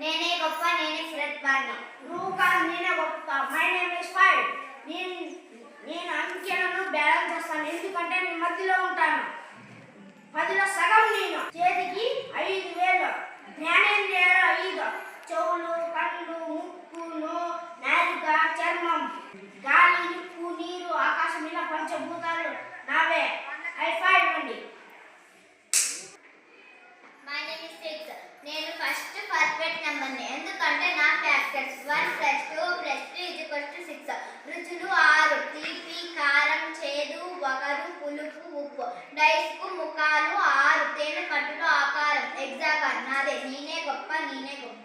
నేనే గొప్ప నేనే శ్రద్ధాన్ని. నువ్వు కాదు నేనే గొప్ప. My name is five. నేను అంకెలను బ్యాలెన్స్ చేస్తాను, ఎందుకంటే నేను మధ్యలో ఉంటాను. 10లో సగం నేను. చేతికి 5 వేలు, జ్ఞానేంద్రియాలు 5, చెవులు, కళ్ళు, ముక్కు, నాలుక, చర్మం, గాలి, నిప్పు, నీరు, ఆకాశం, ఇలా పంచభూతాలు నావే. I5 అండి. My name is 6. నేను ఫస్ట్ పర్ఫెక్ట్ నెంబర్ని, ఎందుకంటే నా ఫ్యాక్టర్స్ 1 + 2 + 3 = 6. రుచులు 6: తీపి, కారం, చేదు, వగరు, పులుపు, ఉప్పు. డైస్కు ముఖాలు 6, తేనె కట్టులు ఆకారం. ఎగ్జాగాన్ నాదే. నేనే గొప్ప నేనే గొప్ప.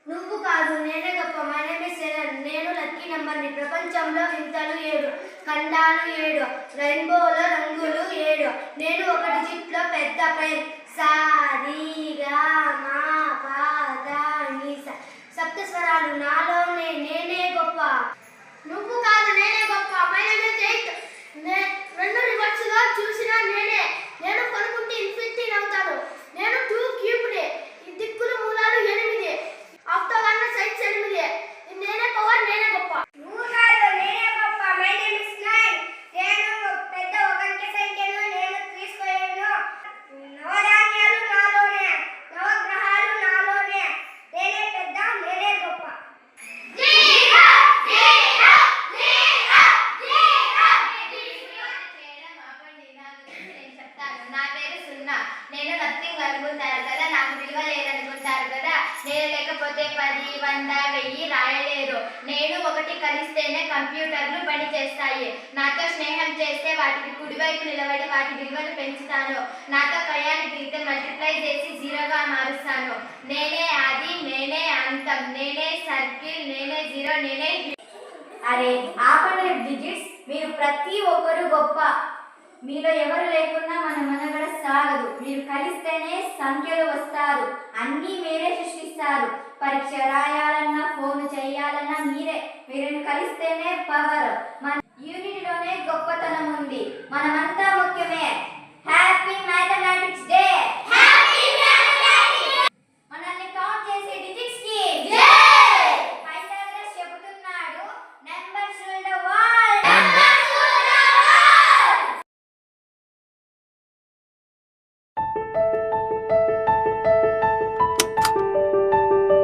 నువ్వు కాదు నేనే గొప్ప. My name is 7. నేను లక్కీ నెంబర్ని. ప్రపంచంలో వింతలు 7, ఖండాలు 7, రెయిన్బోలో రంగులు 7. నేను ఒక డిజిట్లో పెద్ద పెన్. సా రి గా మా పా దా ని సా. సప్తస్వరాలు నాలోనే. నేనే గొప్ప. నువ్వు కాదు నేనే గొప్ప. My name is 8. రెండు రివర్స్గా చూసినా నేనే. నేను కొనుక్కుంటే ఇన్ఫినిటీ అవుతాను. నేను 2 క్యూబ్ని. ఈ దిక్కులు మూలాలు 8, ఆఫ్టోగన్న సైడ్స్ 8. నేనే పవర్ నేనే గొప్ప. నువ్వు కాదు నేనే గొప్ప. My name is 9. నేను పెద్ద ఒక అంకె సంఖ్యను నేను తీసుకోలేను. నవధాన్యాలు నాలోనే, నవగ్రహాలు నాలోనే. నేనే పెద్ద నేనే గొప్ప. నా పేరు సున్నా. నేను నథింగ్ అనుకుంటారు కదా, నాకు విలువ లేదనుకుంటారు కదా. నేను లేకపోతే 10, 100, 1000 రాయలేరు. నేను 1 కలిస్తేనే కంప్యూటర్లు పని చేస్తాయి. నాతో స్నేహం చేస్తే వాటికి కుడివైపు నిలబడి వాటి విలువను పెంచుతాను. నాతో కళ్యాణి తిరిగితే మల్టిప్లై చేసి 0గా మారుస్తాను. నేనే ఆది, నేనే అంతం, నేనే సర్కిల్, నేనే 0, నేనే. అరే ఆపండి డిజిట్స్, మీరు ప్రతి ఒక్కరు గొప్ప. మీలో ఎవరు లేకున్నా మన మనగడ సాగదు. మీరు కలిస్తేనే సంఖ్యలు వస్తారు. అన్నీ మీరే సృష్టిస్తారు. పరీక్ష రాయాలన్నా, ఫోన్ చేయాలన్నా మీరే. మీరు కలిస్తేనే పవర్. మన యూనిటీలోనే గొప్పతనం ఉంది. మనమంతా